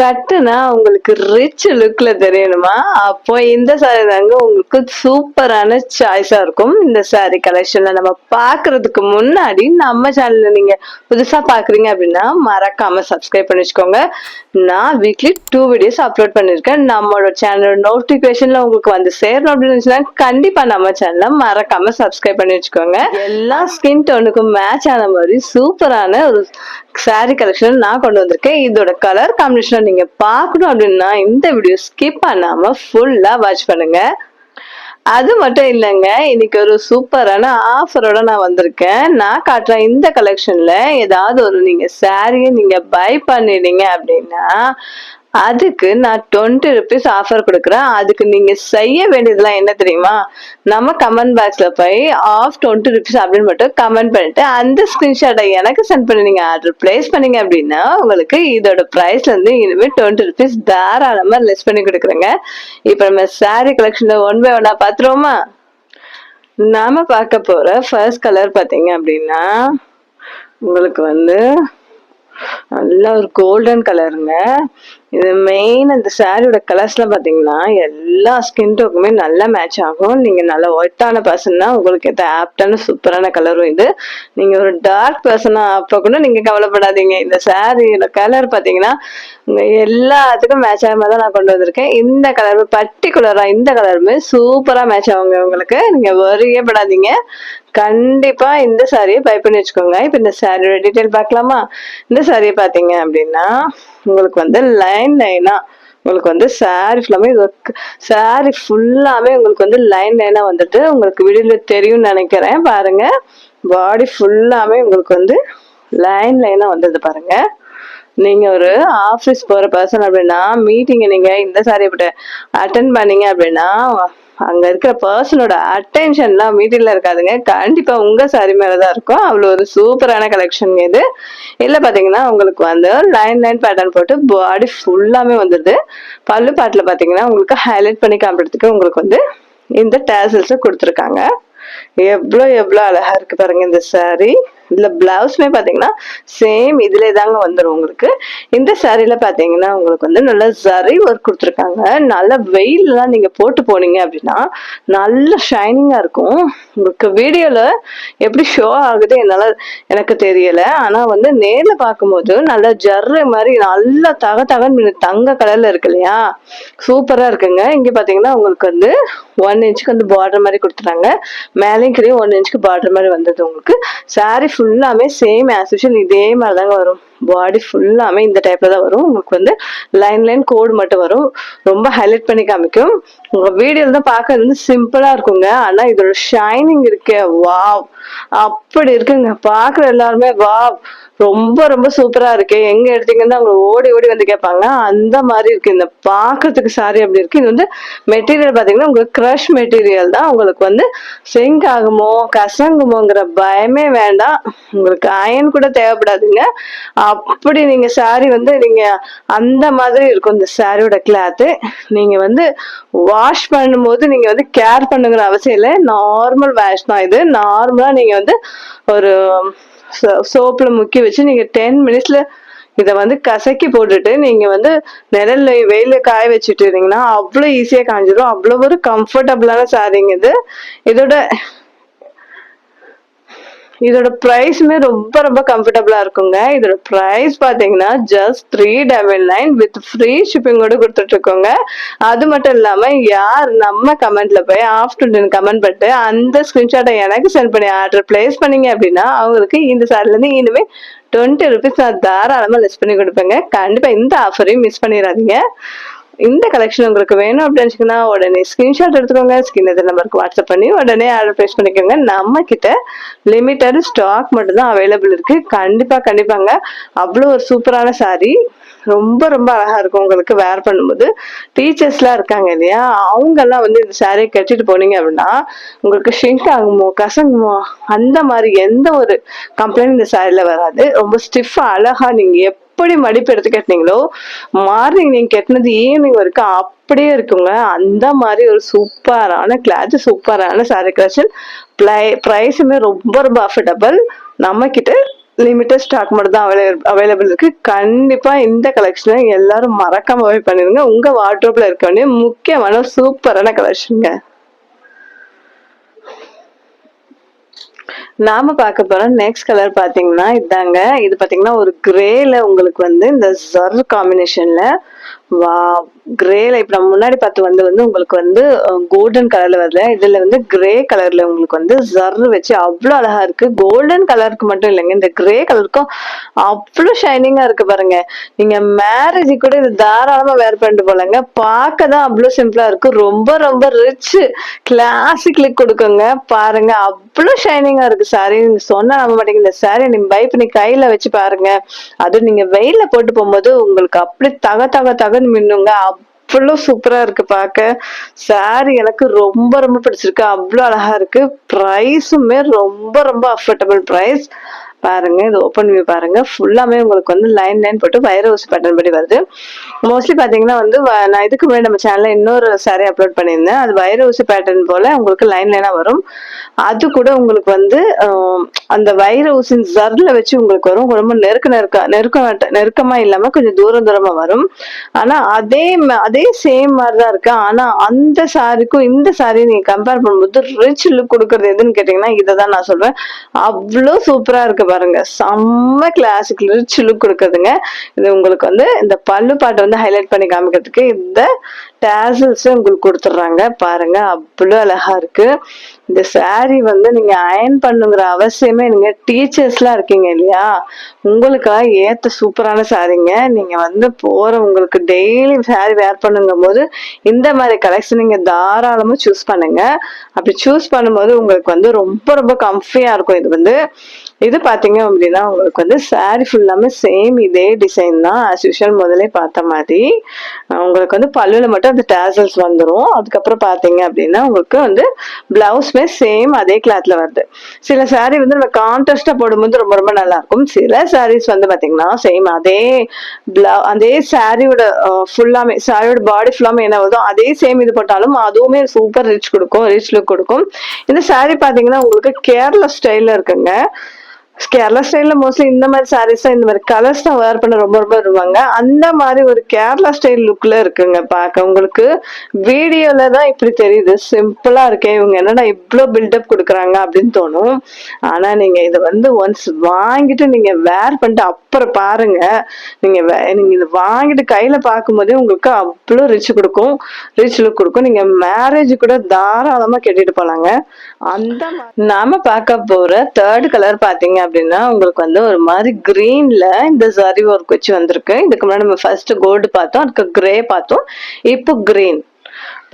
கட்டுனா உங்களுக்கு ரிச் லுக்ல தெரியணுமா? அப்போ இந்த சாரி தாங்க உங்களுக்கு சூப்பரான சாய்ஸா இருக்கும். இந்த சாரி கலெக்ஷன்ல நம்ம பார்க்கறதுக்கு முன்னாடி நம்ம சேனல்ல நீங்க புதுசா பார்க்குறீங்க அப்படின்னா மறக்காம சப்ஸ்கிரைப் பண்ணி வச்சுக்கோங்க. நான் வீக்லி 2 வீடியோஸ் அப்லோட் பண்ணிருக்கேன். நம்மளோட சேனலோட நோட்டிஃபிகேஷன்ல உங்களுக்கு வந்து சேரணும் அப்படின்னு இருந்துச்சுன்னா கண்டிப்பா நம்ம சேனலை மறக்காம சப்ஸ்கிரைப் பண்ணி வச்சுக்கோங்க. எல்லா ஸ்கின் டோனுக்கும் மேட்ச் ஆன மாதிரி சூப்பரான ஒரு சாரி கலெக்ஷன் நான் கொண்டு வந்திருக்கேன். இதோட கலர் காம்பினேஷன் நீங்க பார்க்கணும் அப்படின்னா இந்த வீடியோ ஸ்கிப் பண்ணாம ஃபுல்லா வாட்ச் பண்ணுங்க. அது மட்டும் இல்லைங்க, இன்னைக்கு ஒரு சூப்பரான ஆஃபரோட நான் வந்திருக்கேன். நான் காட்டுற இந்த கலெக்ஷன்ல ஏதாவது ஒரு நீங்க சாரியை நீங்க பை பண்ணிட்டீங்க அப்படின்னா அதுக்கு நான் 20 rupees ஆஃபர் கொடுக்குறேன். அதுக்கு நீங்க செய்ய வேண்டியதெல்லாம் என்ன தெரியுமா? நம்ம கமெண்ட் பாக்ஸ்ல போய் ஆஃப் 20 rupees அப்படின்னு மட்டும் கமெண்ட் பண்ணிட்டு அந்த ஸ்கிரீன்ஷாட்டை எனக்கு சென்ட் பண்ணி நீங்க ஆர்டர் பிளேஸ் பண்ணீங்க அப்படின்னா உங்களுக்கு இதோட பிரைஸ்ல இருந்து இனிமே 20 rupees தாராளமா லெஸ் பண்ணி கொடுக்குறேங்க. இப்ப நம்ம சாரி கலெக்ஷன்ல 1 by 1 பாத்துருவோமா? நாம பார்க்க போற ஃபர்ஸ்ட் கலர் பாத்தீங்க அப்படின்னா உங்களுக்கு வந்து நல்ல ஒரு கோல்டன் கலருங்க. இது மெயின் இந்த சாரியோட கலர்ஸ்லாம் பாத்தீங்கன்னா எல்லா ஸ்கின் டோக்குமே நல்லா மேட்ச் ஆகும். நீங்க நல்ல ஒயிட்டான பர்சன்னா உங்களுக்கு ஏற்ற ஆப்டான சூப்பரான கலரும் இது. நீங்க ஒரு டார்க் பர்சனா அப்ப கூட நீங்க கவலைப்படாதீங்க. இந்த சாரியோட கலர் பாத்தீங்கன்னா எல்லாத்துக்கும் மேட்ச் ஆகாம தான் நான் கொண்டு வந்திருக்கேன். இந்த கலர் பர்டிகுலரா இந்த கலருமே சூப்பரா மேட்ச் ஆகுங்க உங்களுக்கு. நீங்க வரியே படாதீங்க. கண்டிப்பா இந்த சாரியை பை பண்ணி வச்சுக்கோங்க. இப்ப இந்த சாரியோட டீட்டெயில் பார்க்கலாமா? இந்த சாரியை பாத்தீங்க அப்படின்னா உங்களுக்கு வந்து லைன் லைனா உங்களுக்கு வந்து சாரி ஃபுல்லாமே உங்களுக்கு வந்து லைன் லைனா வந்துட்டு உங்களுக்கு வீடியோல தெரியும்னு நினைக்கிறேன். பாருங்க, பாடி ஃபுல்லாமே உங்களுக்கு வந்து லைன் லைனா வந்தது பாருங்க. நீங்க ஒரு ஆபீஸ் போற பர்சன் அப்படின்னா மீட்டிங்க நீங்க இந்த சாரியை போட்டு அட்டென்ட் பண்ணீங்க அப்படின்னா அங்க இருக்கிற பர்சனோட அட்டென்ஷன்லாம் மீட்டிங்ல இருக்காதுங்க. கண்டிப்பா உங்க சாரி மேலதான் இருக்கும். அவ்வளவு ஒரு சூப்பரான கலெக்ஷன் இது. இல்ல பாத்தீங்கன்னா உங்களுக்கு வந்து லைன் லைன் பேட்டர்ன் போட்டு பாடி ஃபுல்லாமே வந்துடுது. பல்லு பாட்டுல பாத்தீங்கன்னா உங்களுக்கு ஹைலைட் பண்ணி காமிக்கிறதுக்கு உங்களுக்கு வந்து இந்த டேசல்ஸ் கொடுத்துருக்காங்க. எவ்வளவு அழகா இருக்கு பாருங்க இந்த சாரி. இதுல பிளவுஸ்மே பாத்தீங்கன்னா சேம் இதுல தாங்க வந்துடும் உங்களுக்கு. இந்த சாரில பாத்தீங்கன்னா உங்களுக்கு வந்து நல்ல ஜரி ஒர்க் கொடுத்துருக்காங்க. நல்ல வெயில்லாம் நீங்க போட்டு போனீங்க அப்படின்னா நல்ல ஷைனிங்கா இருக்கும். உங்களுக்கு வீடியோல எப்படி ஷோ ஆகுது எனக்கு தெரியல. ஆனா வந்து நேர்ல பார்க்கும்போது நல்ல ஜர்ரு மாதிரி நல்ல தங்க கலர்ல இருக்கு இல்லையா, சூப்பரா இருக்குங்க. இங்க பாத்தீங்கன்னா உங்களுக்கு வந்து 1 inch வந்து பார்டர் மாதிரி கொடுத்துறாங்க. மேலேயும் கீழே 1 inch பார்டர் மாதிரி வந்தது உங்களுக்கு. சாரி ஃபுல்லாமே சேம் ஆஸ் யூஷுவல் இதே மாதிரி தாங்க வரும். பாடி ஃபுல்லாமே இந்த டைப்ல தான் வரும். உங்களுக்கு வந்து லைன் லைன் கோடு மட்டும் வரும். ரொம்ப ஹைலைட் பண்ணி காமிக்கும். உங்க வீடியோல தான் பார்க்கறது வந்து சிம்பிளா இருக்குங்க. ஆனா இதோட ஷைனிங் இருக்கே, வாவ் அப்படி இருக்குங்க. பாக்குற எல்லாருமே வாவ் ரொம்ப சூப்பரா இருக்கு, எங்க எடுத்தீங்கன்னா அவங்க ஓடி வந்து கேட்பாங்க. அந்த மாதிரி இருக்கு இந்த பாக்குறதுக்கு சாரி அப்படி இருக்கு. இது வந்து மெட்டீரியல் பாத்தீங்கன்னா உங்களுக்கு கிரஷ் மெட்டீரியல் தான். உங்களுக்கு வந்து சிங்க் ஆகுமோ கசங்குமோங்கிற பயமே வேண்டாம். உங்களுக்கு அயன் கூட தேவைப்படாதுங்க. அப்படி நீங்க சாரி வந்து நீங்க அந்த மாதிரி இருக்கும் இந்த சாரியோட கிளாத்து. நீங்க வந்து வாஷ் பண்ணும்போது நீங்க வந்து கேர் பண்ணுங்கிற அவசியம் இல்லை. நார்மல் வாஷ் தான் இது. நார்மலா நீங்க வந்து ஒரு சோப்புல முக்கி வச்சு நீங்க 10 minutesல இதை வந்து கசக்கி போட்டுட்டு நீங்க வந்து நிழல்ல வெயில காய வச்சுட்டு இருந்தீங்கன்னா அவ்வளவு ஈஸியா காஞ்சிடும். அவ்வளவு ஒரு கம்ஃபர்டபுளான சாரிங்க இது. இதோட பிரைஸ்மே ரொம்ப கம்ஃபர்டபுளா இருக்குங்க. இதோட பிரைஸ் பாத்தீங்கன்னா ஜஸ்ட் 399 வித் ஃப்ரீ ஷிப்பிங்கோட கொடுத்துட்டு இருக்கோங்க. அது மட்டும் இல்லாம யார் நம்ம கமெண்ட்ல போய் ஆஃப்டர்நூன் கமெண்ட் பண்ணிட்டு அந்த ஸ்கிரீன்ஷாட்டை எனக்கு சென்ட் பண்ணி ஆர்டர் பிளேஸ் பண்ணீங்க அப்படின்னா அவங்களுக்கு இந்த சாரில இருந்து இனிமே 20 rupees நான் தாராளமா லெஸ் பண்ணி கொடுப்பேங்க. கண்டிப்பா இந்த ஆஃபரையும் மிஸ் பண்ணிடாதீங்க. இந்த கலெக்ஷன் உங்களுக்கு வேணும் அப்படின்னு உடனே ஸ்கிரீன்ஷாட் எடுத்துக்கோங்க. ஸ்கிரீன் நம்பருக்கு வாட்ஸ்அப் பண்ணி உடனே ஆர்டர் பிளேஸ் பண்ணிக்கோங்க. நம்ம கிட்ட லிமிட்டட் ஸ்டாக் மட்டும் தான் அவைலபிள் இருக்கு. கண்டிப்பாங்க அவ்வளோ ஒரு சூப்பரான சாரி. ரொம்ப அழகா இருக்கும் உங்களுக்கு வேர் பண்ணும்போது. டீச்சர்ஸ் எல்லாம் இருக்காங்க இல்லையா, அவங்க எல்லாம் வந்து இந்த சாரியை கட்டிட்டு போனீங்க அப்படின்னா உங்களுக்கு ஷிங்க் ஆகுமோ கசங்குமோ அந்த மாதிரி எந்த ஒரு கம்ப்ளைண்ட் இந்த சாரியில வராது. ரொம்ப ஸ்டிஃபா அழகா நீங்க எப்படி மடிப்பு எடுத்து கட்டினீங்களோ மார்னிங் நீங்க கட்டினது ஈவினிங் வரைக்கும் அப்படியே இருக்குங்க. அந்த மாதிரி ஒரு சூப்பரான கிளாத், சூப்பரான சாரி கலெக்ஷன். பிரைஸுமே ரொம்ப அஃபோர்டபுள். நம்ம கிட்ட லிமிட்டட் ஸ்டாக் மட்டும் தான் அவைலபிள் இருக்கு. கண்டிப்பா இந்த கலெக்ஷனை எல்லாரும் மறக்காம போய் பண்ணிருங்க. உங்க வார்ட்ரோப்ல இருக்க வேண்டிய முக்கியமான சூப்பரான கலெக்ஷனுங்க. நாம பார்க்க போற நெக்ஸ்ட் கலர் பாத்தீங்கன்னா இதாங்க. இது பாத்தீங்கன்னா ஒரு கிரேல உங்களுக்கு வந்து இந்த ஜர் காம்பினேஷன்ல வா கிரேல இப்ப நம்ம முன்னாடி பார்த்து வந்து உங்களுக்கு வந்து கோல்டன் கலர்ல வருது. இதுல வந்து கிரே கலர்ல உங்களுக்கு வந்து ஜர் வச்சு அவ்வளவு அழகா இருக்கு. கோல்டன் கலருக்கு மட்டும் இல்லைங்க, இந்த கிரே கலருக்கும் அவ்வளவு ஷைனிங்கா இருக்கு பாருங்க. நீங்க மேரேஜ் கூட இது தாராளமா வேர் பண்ணிட்டு போலங்க. பார்க்கதான் அவ்வளவு சிம்பிளா இருக்கு. ரொம்ப ரொம்ப ரிச் கிளாசிக் லுக் கொடுக்குங்க பாருங்க. அவ்வளவு ஷைனிங்கா இருக்கு சாரி. நீங்க சொன்னா நம்ப மாட்டீங்க. இந்த சாரி நீங்க பை பண்ணி கையில வச்சு பாருங்க. அது நீங்க வெயில போட்டு போகும்போது உங்களுக்கு அப்படி தக தக தகன்னு மின்னுங்க. அவ்வளவு சூப்பரா இருக்கு பாக்க. சாரி எனக்கு ரொம்ப ரொம்ப பிடிச்சிருக்கு. அவ்வளவு அழகா இருக்கு. பிரைஸுமே ரொம்ப ரொம்ப அஃபோர்டபுள் பிரைஸ். பாருங்க, இது ஓப்பன் வியூ பாருங்க. ஃபுல்லாமே உங்களுக்கு வந்து லைன் போட்டு வைர ஊசி பேட்டர்ன் படி வருது. மோஸ்ட்லி பாத்தீங்கன்னா வந்து நான் இதுக்கு முன்னாடி நம்ம சேனல்ல இன்னொரு சாரி அப்லோட் பண்ணியிருந்தேன். அது வைர ஊசி பேட்டர்ன் போல உங்களுக்கு லைனா வரும். அது கூட உங்களுக்கு வந்து அந்த வைர ஊசி ஜர்ல வச்சு உங்களுக்கு வரும். ரொம்ப நெருக்கமா இல்லாம கொஞ்சம் தூரமா வரும். ஆனா அதே சேம் மாதிரிதான் இருக்கு. ஆனா அந்த சாரிக்கும் இந்த சாரி நீங்க கம்பேர் பண்ணும்போது ரிச் லுக் கொடுக்கறது எதுன்னு கேட்டீங்கன்னா இதான் நான் சொல்வேன். அவ்வளவு சூப்பரா இருக்கு பாருங்க. செம்ம கிளாசிக் ரிச் லுக் கொடுக்குதுங்க. இது உங்களுக்கு வந்து இந்த பல்லு பாட்டை வந்து ஹைலைட் பண்ணி காமிக்கிறதுக்கு இந்த டேசல்ஸ் உங்களுக்கு கொடுத்துட்றாங்க பாருங்க. அவ்வளவு அழகா இருக்கு. இந்த சாரி வந்து நீங்க அயன் பண்ணுங்கிற அவசியமே நீங்க டீச்சர்ஸ் எல்லாம் இருக்கீங்க இல்லையா, உங்களுக்காக ஏத்த சூப்பரான சாரிங்க. நீங்க வந்து உங்களுக்கு டெய்லி சாரி வேர் பண்ணுங்கும் போது இந்த மாதிரி கலெக்ஷன் நீங்க தாராளமா சூஸ் பண்ணுங்க. அப்படி சூஸ் பண்ணும்போது உங்களுக்கு வந்து ரொம்ப ரொம்ப கம்ஃபியா இருக்கும். இது பாத்தீங்க அப்படின்னா உங்களுக்கு வந்து சாரி ஃபுல்லாமே சேம் இதே டிசைன் தான் ஆஸ் யூஷுவல் முதலே பார்த்த மாதிரி. உங்களுக்கு வந்து பல்லுல மட்டும் அந்த டேசல்ஸ் வந்துடும். அதுக்கப்புறம் பாத்தீங்க அப்படின்னா உங்களுக்கு வந்து பிளவுஸ்மே சேம் அதே கிளாத்ல வருது. சில சாரி வந்து நம்ம கான்ட்ராஸ்டா போடும்போது ரொம்ப ரொம்ப நல்லா இருக்கும். சில சாரீஸ் வந்து பாத்தீங்கன்னா சேம் அதே சாரியோட ஃபுல்லாமே சாரியோட பாடி ஃபுல்லாமே என்ன வருதோ அதே சேம் இது போட்டாலும் அதுவுமே சூப்பர் ரிச் லுக் கொடுக்கும். இந்த சாரி பாத்தீங்கன்னா உங்களுக்கு கேரளா ஸ்டைல்ல இருக்குங்க. கேரளா ஸ்டைல்ல மோஸ்ட்லி இந்த மாதிரி சாரீஸ் தான், இந்த மாதிரி கலர்ஸ் தான் வேர் பண்ண ரொம்ப ரொம்ப வருவாங்க. அந்த மாதிரி ஒரு கேரளா ஸ்டைல் லுக்ல இருக்குங்க பாக்க. உங்களுக்கு வீடியோல தான் இப்படி தெரியுது, சிம்பிளா இருக்கேன், இவங்க என்னடா இவ்வளவு பில்டப் கொடுக்குறாங்க அப்படின்னு தோணும். ஆனா நீங்க இதை வந்து ஒன்ஸ் வாங்கிட்டு நீங்க வேர் பண்ணிட்டு அப்புறம் பாருங்க. நீங்க இதை வாங்கிட்டு கையில பார்க்கும் போதே உங்களுக்கு அவ்வளவு ரிச் லுக் கொடுக்கும். நீங்க மேரேஜ் கூட தாராளமா கட்டிட்டு போலாங்க. அந்த நாம பார்க்க போற தேர்ட் கலர் பாத்தீங்க அப்படின்னா உங்களுக்கு வந்து ஒரு மாதிரி கிரீன்ல இந்த சரி ஒர்க் வச்சு வந்திருக்கு. இதுக்கு முன்னாடி நம்ம ஃபர்ஸ்ட் கோல்டு பார்த்தோம், அதுக்கு கிரே பார்த்தோம், இப்போ கிரீன்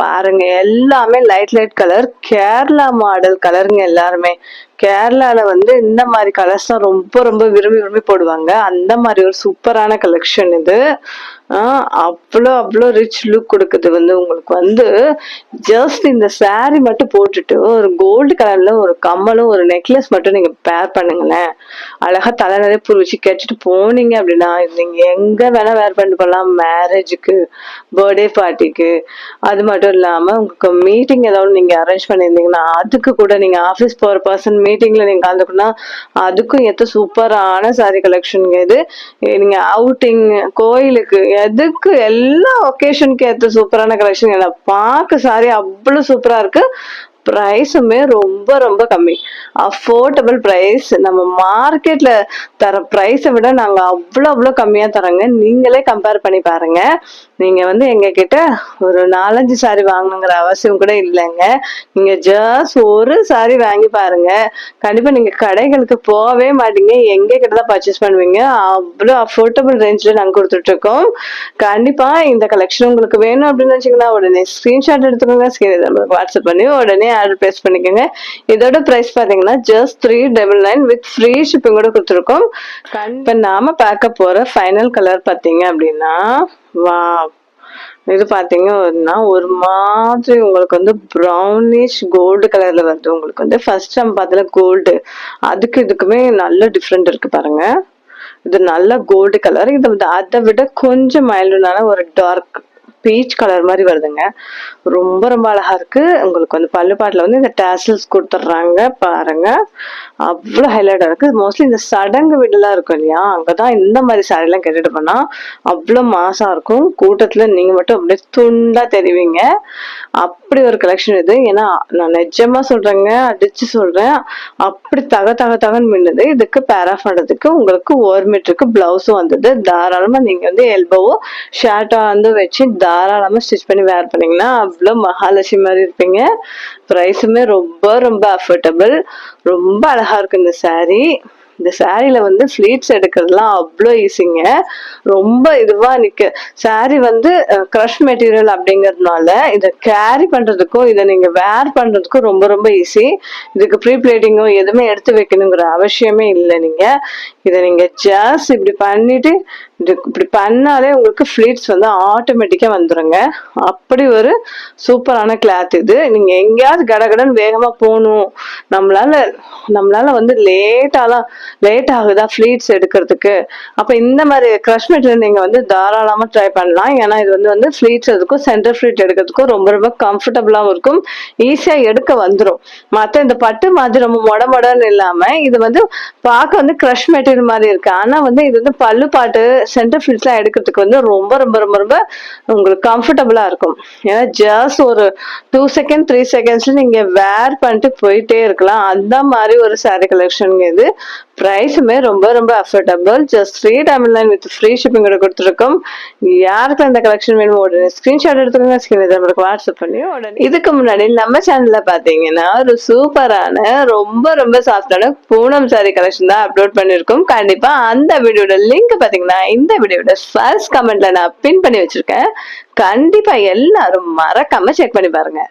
பாருங்க. எல்லாமே லைட் கலர், கேரளா மாடல் கலருங்க. எல்லாருமே கேரளால வந்து இந்த மாதிரி கலர்ஸ் தான் ரொம்ப ரொம்ப விரும்பி போடுவாங்க. அந்த மாதிரி ஒரு சூப்பரான கலெக்ஷன் இது. அவ்வளோ ரிச் லுக் கொடுக்குது. வந்து உங்களுக்கு வந்து ஜஸ்ட் இந்த சாரி மட்டும் போட்டுட்டு ஒரு கோல்டு கலர்ல ஒரு கம்மலும் ஒரு நெக்லஸ் மட்டும் நீங்க பேர் பண்ணுங்களேன். அழகா தலை நிறைய பூ வச்சு கட்டிட்டு போனீங்க அப்படின்னா நீங்க எங்க வேணா வேர் பண்ணிட்டு போகலாம். மேரேஜுக்கு, பர்த்டே பார்ட்டிக்கு, அது மட்டும் இல்லாம உங்களுக்கு மீட்டிங் ஏதாவது நீங்க அரேஞ்ச் பண்ணியிருந்தீங்கன்னா அதுக்கு கூட, நீங்க ஆபீஸ் போற பர்சன் மீட்டிங்ல நீங்க கலந்துக்கணும்னா அதுக்கும் ஏத்த சூப்பரான சாரி கலெக்ஷன் இது. நீங்க அவுட்டிங், கோயிலுக்கு, எதுக்கு எல்லா ஒகேஷனுக்கு ஏத்த சூப்பரான கலெக்ஷன். பார்க்க சாரி அவ்வளவு சூப்பரா இருக்கு. பிரைஸுமே ரொம்ப ரொம்ப கம்மி, அஃபோர்டபுள் பிரைஸ். நம்ம மார்க்கெட்ல தர பிரைஸை விட நாங்க அவ்வளோ கம்மியா தரோங்க. நீங்களே கம்பேர் பண்ணி பாருங்க. நீங்க வந்து எங்க கிட்ட ஒரு 4-5 சாரி வாங்கணுங்கிற அவசியம் கூட இல்லைங்க. நீங்க ஜஸ்ட் ஒரு சாரி வாங்கி பாருங்க. கண்டிப்பா நீங்க கடைகளுக்கு போகவே மாட்டீங்க, எங்க கிட்டதான் பர்ச்சேஸ் பண்ணுவீங்க. அவ்வளவு அஃபோர்டபுள் ரேஞ்ச்ல நாங்க கொடுத்துட்டு இருக்கோம். கண்டிப்பா இந்த கலெக்ஷன் உங்களுக்கு வேணும் அப்படின்னு நினைச்சீங்கன்னா உடனே ஸ்கிரீன்ஷாட் எடுத்துக்கோங்க. நம்மளுக்கு வாட்ஸ்அப் பண்ணி உடனே ஆர்டர் பிளேஸ் பண்ணிக்கோங்க. இதோட பிரைஸ் பாத்தீங்கன்னா ஜஸ்ட் 399 வித் ஃப்ரீ ஷிப்பிங் கூட கொடுத்துருக்கோம். இப்ப நாம பார்க்க போற ஃபைனல் கலர் பாத்தீங்க அப்படின்னா இது பாத்தீங்கன்னா ஒரு மாதிரி உங்களுக்கு வந்து ப்ரௌனிஷ் கோல்டு கலர்ல வருது. உங்களுக்கு வந்து ஃபர்ஸ்ட் நம்ம பார்த்தல கோல்டு, அதுக்கு இதுக்குமே நல்ல டிஃப்ரெண்ட் இருக்கு பாருங்க. இது நல்ல கோல்டு கலர். இது வந்து அதை விட கொஞ்சம் மைல்டுனால ஒரு டார்க் பீச் கலர் மாதிரி வருதுங்க. ரொம்ப ரொம்ப அழகா இருக்கு. உங்களுக்கு வந்து பல்லு பாட்டுல வந்து இந்த டாசல்ஸ் கொடுத்துட்றாங்க பாருங்க. அவ்வளவு ஹைலைட்டா இருக்கு. மோஸ்ட்லி இந்த சடங்கு வீடுலாம் இருக்கும் இல்லையா, அங்கதான் இந்த மாதிரி சாரி எல்லாம் கட்டிட்டு போனா அவ்வளவு மாசா இருக்கும். கூட்டத்துல நீங்க மட்டும் அப்படியே துண்டா தெரிவிங்க. அப்படி ஒரு கலெக்ஷன் இது. ஏன்னா நான் நிஜமா சொல்றேங்க, அடிச்சு சொல்றேன், அப்படி தக தக தகன்னு மின்னுது. இதுக்கு பேர் ஆஃப் பண்றதுக்கு உங்களுக்கு 1 மீட்டருக்கு பிளவுஸும் வந்தது. தாராளமா நீங்க வந்து எல்போவோ ஷர்ட்டா வந்து வச்சு தாராளமா ஸ்டிச் பண்ணி வேர் பண்ணீங்கன்னா அவ்வளவு மகாலட்சுமி மாதிரி இருப்பீங்க. பிரைஸுமே ரொம்ப ரொம்ப அஃபோர்டபுள். ரொம்ப அழகா இருக்கு இந்த saree. இந்த சாரியில வந்து ஃபிளீட்ஸ் எடுக்கிறதுலாம் அவ்வளோ ஈஸிங்க. ரொம்ப இதுவா நிக்க சாரி வந்து க்ரஷ் மெட்டீரியல் அப்படிங்கறதுனால இதை கேரி பண்றதுக்கும் இதை நீங்க வேர் பண்றதுக்கும் ரொம்ப ரொம்ப ஈஸி. இதுக்கு ப்ரீ பிளேட்டிங்கோ எதுவுமே எடுத்து வைக்கணுங்கிற அவசியமே இல்லை. நீங்க இதை நீங்க ஜஸ்ட் இப்படி பண்ணிட்டு இப்படி பண்ணாலே உங்களுக்கு ஃபிளீட்ஸ் வந்து ஆட்டோமேட்டிக்கா வந்துருங்க. அப்படி ஒரு சூப்பரான கிளாத் இது. நீங்க எங்கேயாவது கடகடன் வேகமா போகணும், நம்மளால வந்து லேட் ஆகுதா ஃபிளீட்ஸ் எடுக்கிறதுக்கு, அப்ப இந்த மாதிரி க்ரஷ் மெட்டீரியல் நீங்க வந்து தாராளமா ட்ரை பண்ணலாம். ஏன்னா இது வந்து ஃபிளீட்ஸ் எடுக்கும், சென்டர் ஃபிளீட் எடுக்கிறதுக்கும் ரொம்ப ரொம்ப கம்ஃபர்டபுளாகவும் இருக்கும், ஈஸியா எடுக்க வந்துடும். மற்ற இந்த பட்டு மாதிரி ரொம்ப மொடன்னு இல்லாம இது வந்து பார்க்க வந்து க்ரஷ் மெட்டீரியல் மாதிரி இருக்கு. ஆனா வந்து இது வந்து பல்லு பாட்டு சென்டர் ஃபிளீட்ஸ் எல்லாம் எடுக்கிறதுக்கு வந்து ரொம்ப ரொம்ப ரொம்ப ரொம்ப உங்களுக்கு கம்ஃபர்டபுளா இருக்கும். ஏன்னா ஜஸ்ட் ஒரு 2 செகண்ட் 3 செகண்ட்ஸ்ல நீங்க வேர் பண்ணிட்டு போயிட்டே இருக்கலாம். அந்த மாதிரி ஒரு சாரி கலெக்ஷன் இது. பிரைஸுமே ரொம்ப ரொம்ப affordable. Just 399 with free shipping கொடுத்துருக்கோம். யாருக்கு அந்த கலெக்ஷன் வேணுமோ உடனே ஸ்கிரீன்ஷாட் எடுத்துக்கோங்க, நம்மளுக்கு வாட்ஸ்அப் பண்ணி உடனே. இதுக்கு முன்னாடி நம்ம சேனல்ல பாத்தீங்கன்னா ஒரு சூப்பரான ரொம்ப ரொம்ப சாஃப்டான பூனம் சாரி கலெக்ஷன் தான் அப்லோட் பண்ணிருக்கோம். கண்டிப்பா அந்த வீடியோட லிங்க் பாத்தீங்கன்னா இந்த வீடியோட ஃபர்ஸ்ட் கமெண்ட்ல நான் பின் பண்ணி வச்சிருக்கேன். கண்டிப்பா எல்லாரும் மறக்காம செக் பண்ணி பாருங்க.